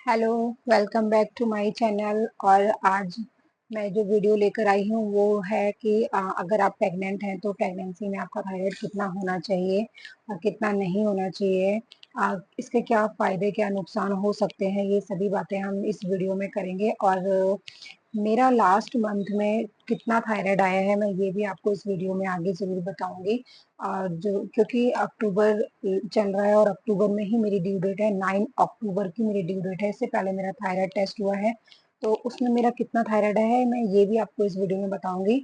Hello, welcome back to my channel. और आज मैं जो वीडियो लेकर आई हूँ वो है कि अगर आप प्रेग्नेंट हैं तो प्रेगनेंसी में आपका थायराइड कितना होना चाहिए और कितना नहीं होना चाहिए। इसके क्या फायदे क्या नुकसान हो सकते हैं, ये सभी बातें हम इस वीडियो में करेंगे। और मेरा लास्ट मंथ में कितना थायराइड आया है मैं ये भी आपको इस वीडियो में आगे ज़रूर बताऊंगी। और जो क्योंकि अक्टूबर चल रहा है और अक्टूबर में ही मेरी ड्यू डेट है, 9 अक्टूबर की मेरी ड्यू डेट है। इससे पहले मेरा थायराइड टेस्ट हुआ है, तो उसमें मेरा कितना थायराइड है मैं ये भी आपको इस वीडियो में बताऊंगी।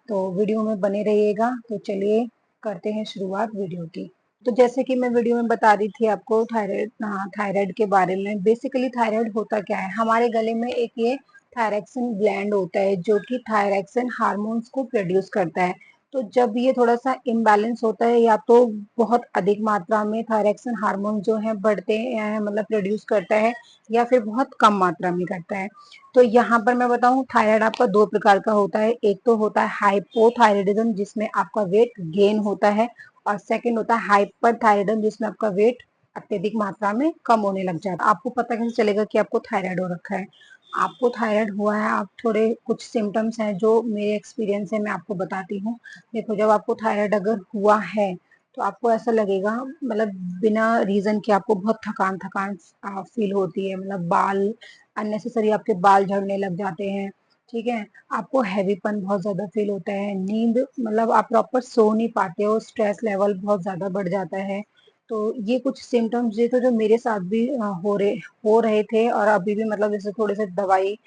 तो वीडियो में बने रहिएगा। तो चलिए करते हैं शुरुआत वीडियो की। तो जैसे कि मैं वीडियो में बता रही थी आपको थायराइड के बारे में। बेसिकली थायराइड होता क्या है, हमारे गले में एक ये थायरॉक्सिन ग्लैंड होता है जो कि थायरॉक्सिन हार्मोन्स को प्रोड्यूस करता है। तो जब ये थोड़ा सा इम्बैलेंस होता है या तो बहुत अधिक मात्रा में थायरॉक्सिन हार्मोन जो है बढ़ते हैं, मतलब प्रोड्यूस करता है, या फिर बहुत कम मात्रा में करता है। तो यहाँ पर मैं बताऊं, थायराइड आपका दो प्रकार का होता है। एक तो होता है हाइपोथायराइडिज्म जिसमें आपका वेट गेन होता है, और सेकंड होता है हाइपर थायराइडिज्म जिसमें आपका वेट अत्यधिक मात्रा में कम होने लग जाता है। आपको पता कैसे चलेगा कि आपको थायराइड हो रखा है? आपको थायराइड हुआ है, आप थोड़े कुछ सिम्टम्स हैं जो मेरे एक्सपीरियंस से मैं आपको बताती हूँ। देखो, जब आपको थायराइड अगर हुआ है तो आपको ऐसा लगेगा, मतलब बिना रीजन के आपको बहुत थकान थकान फील होती है। मतलब बाल अननेसेसरी आपके बाल झड़ने लग जाते हैं, ठीक है। आपको हैवीपन बहुत ज्यादा फील होता है, नींद मतलब आप प्रॉपर सो नहीं पाते हो, स्ट्रेस लेवल बहुत ज्यादा बढ़ जाता है। तो ये कुछ सिम्टम्स ये तो जो मेरे साथ भी हो रहे थे, और अभी भी मतलब जैसे थोड़े से दवाई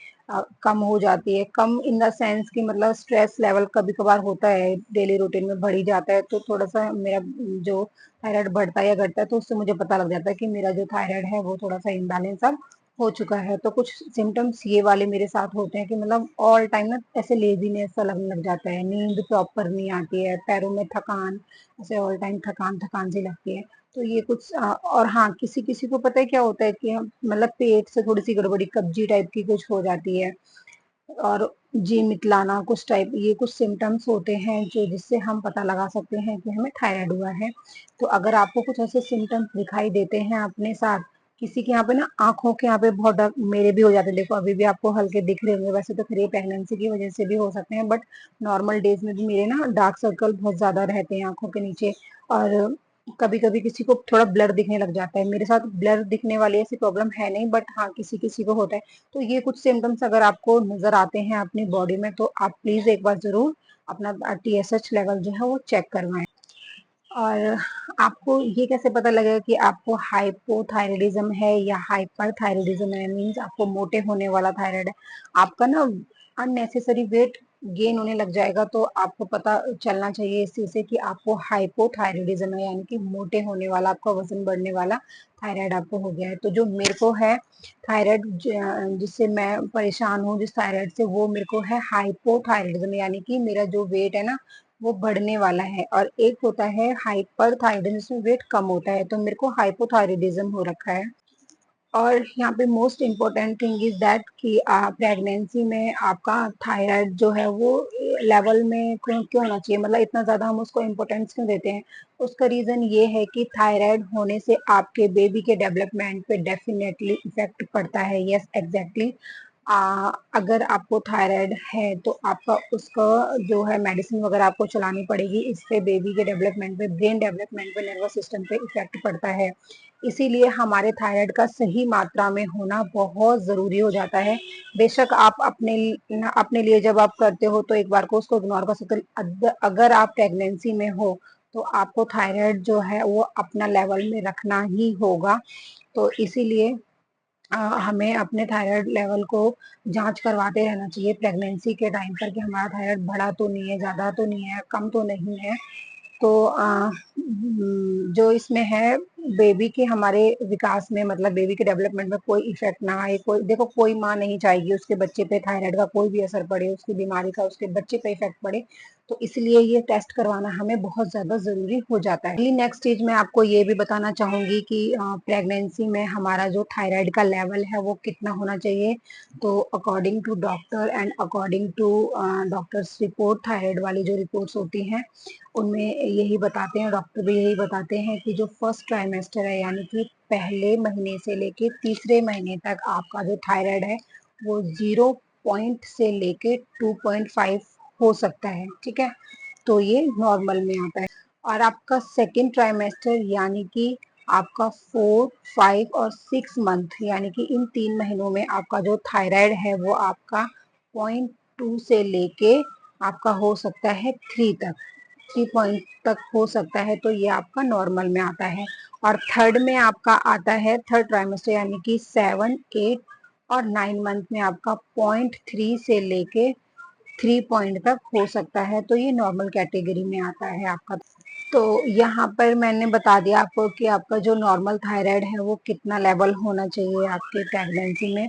कम हो जाती है। कम इन द सेंस कि मतलब स्ट्रेस लेवल कभी कभार होता है, डेली रूटीन में बढ़ ही जाता है, तो थोड़ा सा मेरा जो थायराइड बढ़ता है या घटता है तो उससे मुझे पता लग जाता है कि मेरा जो थायराइड है वो थोड़ा सा इम्बैलेंस अब हो चुका है। तो कुछ सिम्टम्स ये वाले मेरे साथ होते हैं कि मतलब ऑल टाइम ना ऐसे लेजीनेस सा लगने लग जाता है, नींद प्रॉपर नहीं आती है, पैरों में थकान, ऐसे ऑल टाइम थकान थकान सी लगती है। तो ये कुछ और हाँ, किसी किसी को पता है क्या होता है कि हम मतलब पेट से थोड़ी सी गड़बड़ी, कब्जी टाइप की कुछ हो जाती है, और जी मितलाना कुछ टाइप, ये कुछ सिम्टम्स होते हैं जो जिससे हम पता लगा सकते हैं कि हमें थायराइड हुआ है। तो अगर आपको कुछ ऐसे सिम्टम्स दिखाई देते हैं अपने साथ, किसी के यहाँ पे ना आंखों के यहाँ पे बहुत डार्क, मेरे भी हो जाते हैं, देखो अभी भी आपको हल्के दिख रहे होंगे, वैसे तो फिर ये प्रेगनेंसी की वजह से भी हो सकते हैं, बट नॉर्मल डेज में भी मेरे ना डार्क सर्कल बहुत ज्यादा रहते हैं आंखों के नीचे। और कभी कभी किसी को थोड़ा ब्लर दिखने लग जाता है। मेरे साथ ब्लर दिखने वाली ऐसी प्रॉब्लम है नहीं, बट हाँ किसी किसी को होता है। तो ये कुछ सिम्टम्स अगर आपको नजर आते हैं अपनी बॉडी में तो आप प्लीज एक बार जरूर अपना TSH लेवल जो है वो चेक करवाएं। और आपको ये कैसे पता लगेगा कि आपको हाइपोथायराइडिज्म है या हाइपर थायराइडिज्म है? मीन्स आपको मोटे होने वाला थायराइड है, आपका ना अननेसेसरी वेट गेन होने लग जाएगा, तो आपको पता चलना चाहिए इस चीज से कि आपको हाइपोथायराइडिज्म है, यानी कि मोटे होने वाला, आपका वजन बढ़ने वाला थायराइड आपको हो गया है। तो जो मेरे को है थायराइड, जिससे मैं परेशान हूँ जिस थायराइड से, वो मेरे को है हाइपोथायराइडिज्म, यानी कि मेरा जो वेट है ना वो बढ़ने वाला है। और एक होता है हाइपर थायराइडिज्म जिसमें वेट कम होता है, तो मेरे को हाइपोथायराइडिज्म हो रखा है। और यहाँ पे most important thing is that कि प्रेगनेंसी में आपका थायराइड जो है वो लेवल में क्यों क्यों होना चाहिए, मतलब इतना ज्यादा हम उसको इम्पोर्टेंस क्यों देते हैं? उसका रीजन ये है कि थायराइड होने से आपके बेबी के डेवलपमेंट पे डेफिनेटली इफेक्ट पड़ता है। Yes, exactly. अगर आपको थायराइड है तो आपका उसका जो है मेडिसिन वगैरह आपको चलानी पड़ेगी। इससे बेबी के डेवलपमेंट पे, ब्रेन डेवलपमेंट पे, नर्वस सिस्टम पे इफेक्ट पड़ता है। इसीलिए हमारे थायराइड का सही मात्रा में होना बहुत जरूरी हो जाता है। बेशक आप अपने लिए जब आप करते हो तो एक बार को उसको इग्नोर कर सकते हो, अगर आप प्रेगनेंसी में हो तो आपको थायराइड जो है वो अपना लेवल में रखना ही होगा। तो इसीलिए हमें अपने थायराइड लेवल को जांच करवाते रहना चाहिए प्रेगनेंसी के टाइम पर, कि हमारा थायराइड बढ़ा तो नहीं है, ज्यादा तो नहीं है, कम तो नहीं है। तो जो इसमें है बेबी के हमारे विकास में, मतलब बेबी के डेवलपमेंट में कोई इफेक्ट ना आए। कोई देखो, कोई माँ नहीं चाहेगी उसके बच्चे पे थायराइड का कोई भी असर पड़े, उसकी बीमारी का उसके बच्चे पे इफेक्ट पड़े। तो इसलिए ये टेस्ट करवाना हमें बहुत ज्यादा जरूरी हो जाता है। नेक्स्ट स्टेज में आपको ये भी बताना चाहूंगी कि प्रेगनेंसी में हमारा जो थायराइड का लेवल है वो कितना होना चाहिए। तो according to doctor and according to doctors report, thyroid वाली जो रिपोर्ट्स होती हैं उनमें यही बताते हैं, डॉक्टर भी यही बताते हैं कि जो फर्स्ट ट्राइमेस्टर है, यानी कि पहले महीने से लेके तीसरे महीने तक आपका जो थायराइड है वो 0 पॉइंट से लेके 2.5 हो सकता है, ठीक है। तो ये नॉर्मल में आता है। और आपका सेकेंड ट्राइमेस्टर यानी कि आपका 4, 5 और 6 मंथ यानी कि इन 3 महीनों में आपका जो थायराइड है वो आपका 0.2 से लेके आपका हो सकता है 3 पॉइंट तक हो सकता है, तो ये आपका नॉर्मल में आता है। और थर्ड में आपका आता है थर्ड ट्राइमेस्टर यानी कि 7, 8 और 9 मंथ में आपका 0.3 से लेके 3 पॉइंट तक हो सकता है, तो ये नॉर्मल कैटेगरी में आता है आपका। तो यहाँ पर मैंने बता दिया आपको कि आपका जो नॉर्मल थायराइड है वो कितना लेवल होना चाहिए आपके प्रेगनेंसी में।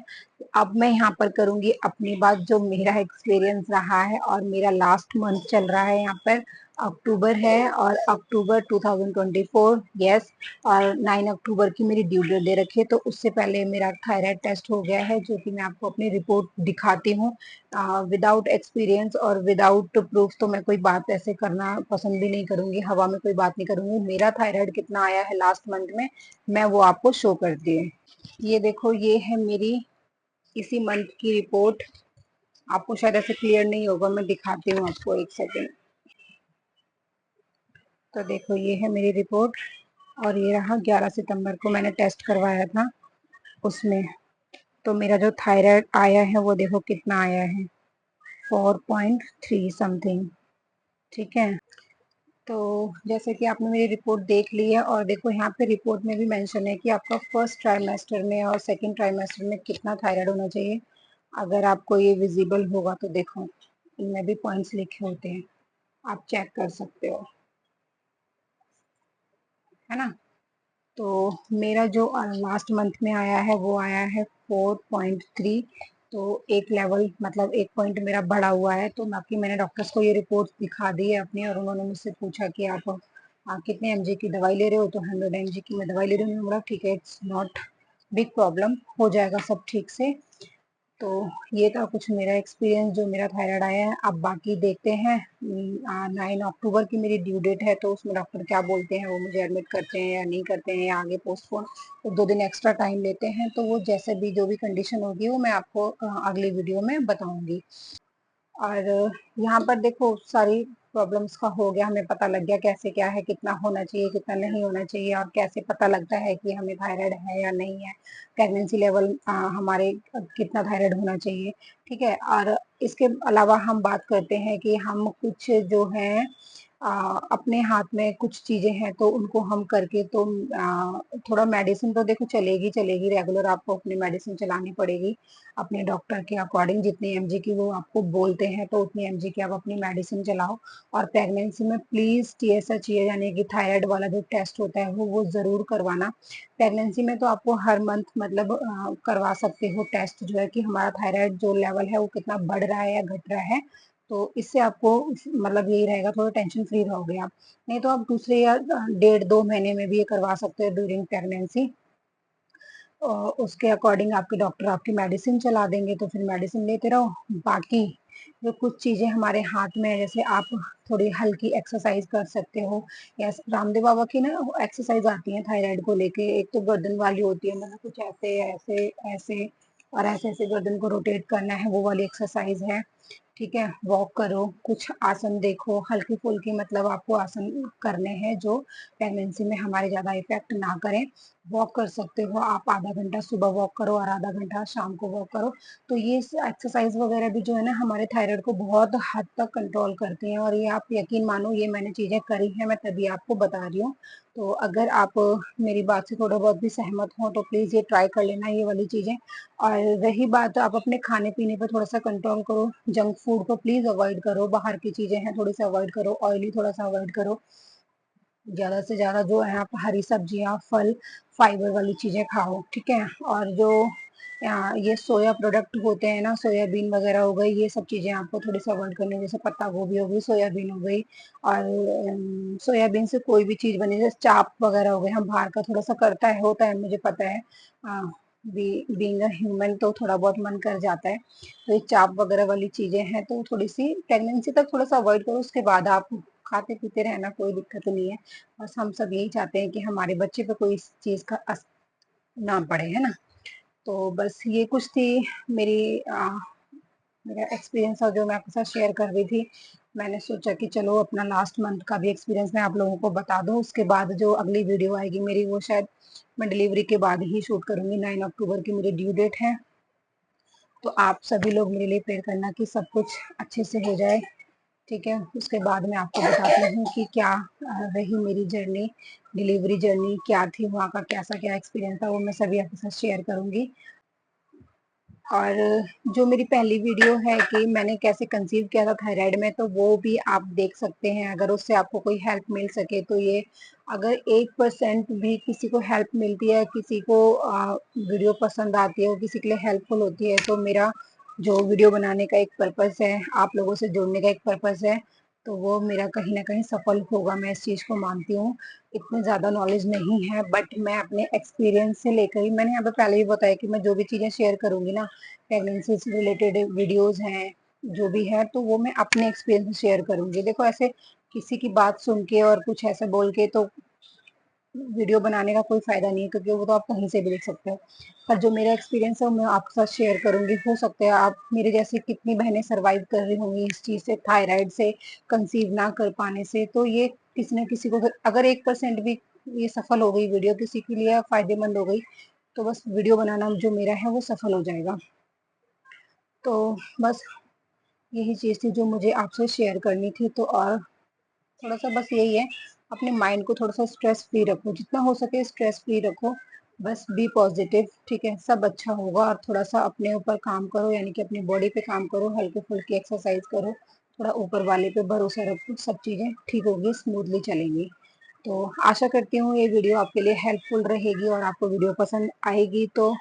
अब मैं यहाँ पर करूंगी अपनी बात, जो मेरा एक्सपीरियंस रहा है और मेरा लास्ट मंथ चल रहा है, यहाँ पर अक्टूबर है और अक्टूबर 2024, यस। और 9 अक्टूबर की मेरी ड्यू डेट दे रखी है, तो उससे पहले मेरा थायराइड टेस्ट हो गया है, जो कि मैं आपको अपनी रिपोर्ट दिखाती हूँ। विदाउट एक्सपीरियंस और विदाउट प्रूफ तो मैं कोई बात ऐसे करना पसंद भी नहीं करूंगी, हवा में कोई बात नहीं करूंगी। मेरा थायराइड कितना आया है लास्ट मंथ में, मैं वो आपको शो करती हूँ। ये देखो, ये है मेरी इसी मंथ की रिपोर्ट। आपको शायद ऐसे क्लियर नहीं होगा, मैं दिखाती हूँ आपको, एक सेकेंड। तो देखो, ये है मेरी रिपोर्ट और ये रहा 11 सितंबर को मैंने टेस्ट करवाया था उसमें। तो मेरा जो थायराइड आया है वो देखो कितना आया है, 4.3 समथिंग, ठीक है। तो जैसे कि आपने मेरी रिपोर्ट देख ली है, और देखो यहाँ पे रिपोर्ट में भी मेंशन है कि आपका फर्स्ट ट्राइमेस्टर में और सेकंड ट्राइमेस्टर में कितना थायराइड होना चाहिए। अगर आपको ये विजिबल होगा तो देखो, इनमें भी पॉइंट्स लिखे होते हैं, आप चेक कर सकते हो, है ना। तो मेरा जो लास्ट मंथ में आया है वो आया है 4.3। तो एक लेवल मतलब 1 पॉइंट मेरा बढ़ा हुआ है। तो बाकी मैंने डॉक्टर्स को ये रिपोर्ट दिखा दी है अपनी, और उन्होंने मुझसे पूछा कि आप कितने एमजी की दवाई ले रहे हो, तो 100 mg की मैं दवाई ले रही हूँ। बोला ठीक है, इट्स नॉट बिग प्रॉब्लम, हो जाएगा सब ठीक से। तो ये था कुछ मेरा एक्सपीरियंस जो मेरा थायराइड आया है। अब बाकी देखते हैं, 9 अक्टूबर की मेरी ड्यू डेट है, तो उसमें डॉक्टर क्या बोलते हैं, वो मुझे एडमिट करते हैं या नहीं करते हैं, या आगे पोस्टपोन, तो 2 दिन एक्स्ट्रा टाइम लेते हैं। तो वो जैसे भी जो भी कंडीशन होगी वो मैं आपको अगली वीडियो में बताऊंगी। और यहाँ पर देखो, सारी प्रॉब्लम्स का हो गया, हमें पता लग गया कैसे क्या है, कितना होना चाहिए, कितना नहीं होना चाहिए, और कैसे पता लगता है कि हमें थायराइड है या नहीं है, प्रेगनेंसी लेवल हमारे कितना थायराइड होना चाहिए, ठीक है। और इसके अलावा हम बात करते हैं कि हम कुछ जो है अपने हाथ में कुछ चीजें हैं, तो उनको हम करके तो थोड़ा मेडिसिन तो देखो चलेगी चलेगी, रेगुलर आपको अपनी मेडिसिन चलानी पड़ेगी अपने डॉक्टर के अकॉर्डिंग, जितनी एमजी की वो आपको बोलते हैं तो उतनी एमजी की आप अपनी मेडिसिन चलाओ। और प्रेगनेंसी में प्लीज टीएसएच यानी कि थायराइड वाला जो टेस्ट होता है वो जरूर करवाना। प्रेगनेंसी में तो आपको हर मंथ मतलब करवा सकते हो टेस्ट, जो है कि हमारा थायराइड जो लेवल है वो कितना बढ़ रहा है या घट रहा है। तो इससे आपको मतलब यही रहेगा, थोड़ा टेंशन फ्री रहोगे आप। नहीं तो आप दूसरे या 1.5-2 महीने में भी ये करवा सकते हो ड्यूरिंग प्रेगनेंसी। उसके अकॉर्डिंग आपके डॉक्टर आपकी मेडिसिन चला देंगे, तो फिर मेडिसिन लेते रहो। बाकी जो कुछ चीजें हमारे हाथ में है, जैसे आप थोड़ी हल्की एक्सरसाइज कर सकते हो, या रामदेव बाबा की ना एक्सरसाइज आती है थायराइड को लेके, एक तो गर्दन वाली होती है, मतलब कुछ ऐसे ऐसे ऐसे और ऐसे ऐसे गर्दन को रोटेट करना है, वो वाली एक्सरसाइज है, ठीक है। वॉक करो, कुछ आसन देखो हल्की फुल्की, मतलब आपको आसन करने हैं जो प्रेगनेंसी में हमारे ज्यादा इफेक्ट ना करें। वॉक कर सकते हो आप, आधा घंटा सुबह वॉक करो और आधा घंटा शाम को वॉक करो। तो ये एक्सरसाइज वगैरह भी जो है ना हमारे थायराइड को बहुत हद तक कंट्रोल करती हैं, और ये आप यकीन मानो, ये मैंने चीजें करी हैं, मैं तभी आपको बता रही हूँ। तो अगर आप मेरी बात से थोड़ा बहुत भी सहमत हो तो प्लीज ये ट्राई कर लेना, ये वाली चीजें। और रही बात, आप अपने खाने पीने पर थोड़ा सा कंट्रोल करो, जंक फूड को प्लीज अवॉइड करो, बाहर की चीजें हैं थोड़ी सी अवॉइड करो, ऑयली थोड़ा सा अवॉइड करो। ज्यादा से ज्यादा जो है आप हरी सब्जियां, फल, फाइबर वाली चीजें खाओ, ठीक है। और जो ये सोया प्रोडक्ट होते हैं ना, सोयाबीन वगैरह हो गई, ये सब चीजें आपको थोड़ी सी अवॉइड करनी है, जैसे पत्ता गोभी हो गई, सोयाबीन हो गई। और सोयाबीन से कोई भी चीज बनी, जैसे चाप वगैरह हो गए, हम बाहर का थोड़ा सा करता है, होता है, मुझे पता है, बीइंग अ ह्यूमन तो थोड़ा बहुत मन कर जाता है। तो ये चाप वगैरह वाली चीजें हैं, तो थोड़ी सी प्रेगनेंसी तक थोड़ा सा अवॉइड करो, उसके बाद आप खाते पीते रहना, कोई दिक्कत नहीं है। बस हम सब यही चाहते हैं कि हमारे बच्चे पे कोई इस चीज का ना पड़े, है ना। तो बस ये कुछ थी मेरी मेरा एक्सपीरियंस था जो मैं आपके साथ शेयर कर रही थी। मैंने सोचा कि चलो अपना लास्ट मंथ का भी एक्सपीरियंस मैं आप लोगों को बता दूं। उसके बाद जो अगली वीडियो आएगी मेरी वो शायद मैं डिलीवरी के बाद ही शूट करूंगी। 9 अक्टूबर की मेरी ड्यू डेट है। तो आप सभी लोग मेरे लिए प्रेयर करना कि सब कुछ अच्छे से हो जाए, ठीक है। उसके बाद मैं आपको बताती हूँ कि क्या रही मेरी जर्नी, डिलीवरी जर्नी क्या थी, वहाँ का कैसा क्या एक्सपीरियंस था, वो मैं सभी आपके साथ शेयर करूंगी। और जो मेरी पहली वीडियो है कि मैंने कैसे कंसीव किया था थायराइड में, तो वो भी आप देख सकते हैं। अगर उससे आपको कोई हेल्प मिल सके तो ये, अगर 1% भी किसी को हेल्प मिलती है, किसी को वीडियो पसंद आती है, वो किसी के लिए हेल्पफुल होती है, तो मेरा जो वीडियो बनाने का एक पर्पस है, आप लोगों से जुड़ने का एक पर्पस है, तो वो मेरा कहीं ना कहीं सफल होगा। मैं इस चीज़ को मानती हूँ। इतने ज़्यादा नॉलेज नहीं है, बट मैं अपने एक्सपीरियंस से लेकर ही, मैंने यहाँ पे पहले भी बताया कि मैं जो भी चीज़ें शेयर करूंगी ना, प्रेगनेंसी से रिलेटेड वीडियोस हैं जो भी है, तो वो मैं अपने एक्सपीरियंस से शेयर करूंगी। देखो ऐसे किसी की बात सुन के और कुछ ऐसा बोल के तो वीडियो बनाने का कोई फायदा नहीं है, क्योंकि वो तो आप कहीं से भी देख सकते हो। पर जो मेरा एक्सपीरियंस है वो मैं आपके साथ शेयर करूंगी। हो सकता है आप मेरे जैसे कितनी बहनें सरवाइव कर रही होंगी इस चीज से, थायराइड से, कंसीव ना कर पाने से, तो ये किसी न किसी को अगर 1% भी ये सफल हो गई वीडियो, किसी के लिए फायदेमंद हो गई, तो बस वीडियो बनाना जो मेरा है वो सफल हो जाएगा। तो बस यही चीज़ थी जो मुझे आपसे शेयर करनी थी। तो और थोड़ा सा बस यही है, अपने माइंड को थोड़ा सा स्ट्रेस फ्री रखो, जितना हो सके स्ट्रेस फ्री रखो। बस बी पॉजिटिव, ठीक है, सब अच्छा होगा। और थोड़ा सा अपने ऊपर काम करो, यानी कि अपनी बॉडी पे काम करो, हल्के फुल्की एक्सरसाइज करो, थोड़ा ऊपर वाले पे भरोसा रखो, सब चीज़ें ठीक होगी, स्मूथली चलेंगी। तो आशा करती हूँ ये वीडियो आपके लिए हेल्पफुल रहेगी और आपको वीडियो पसंद आएगी। तो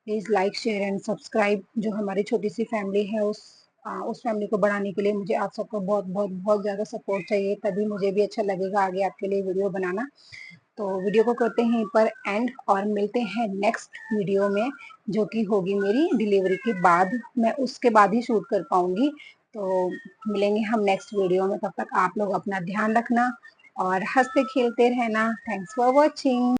please like share and subscribe. जो हमारी छोटी सी फैमिली है उस फैमिली को बढ़ाने के लिए मुझे आप सबका बहुत बहुत बहुत ज़्यादा सपोर्ट चाहिए, तभी मुझे भी अच्छा लगेगा आगे आपके लिए वीडियो बनाना। तो वीडियो को करते हैं यहीं पर एंड और मिलते हैं नेक्स्ट वीडियो में, जो कि होगी मेरी डिलीवरी के बाद। मैं उसके बाद ही शूट कर पाऊंगी। तो मिलेंगे हम नेक्स्ट वीडियो में, तब तक आप लोग अपना ध्यान रखना और हंसते खेलते रहना। Thanks for watching.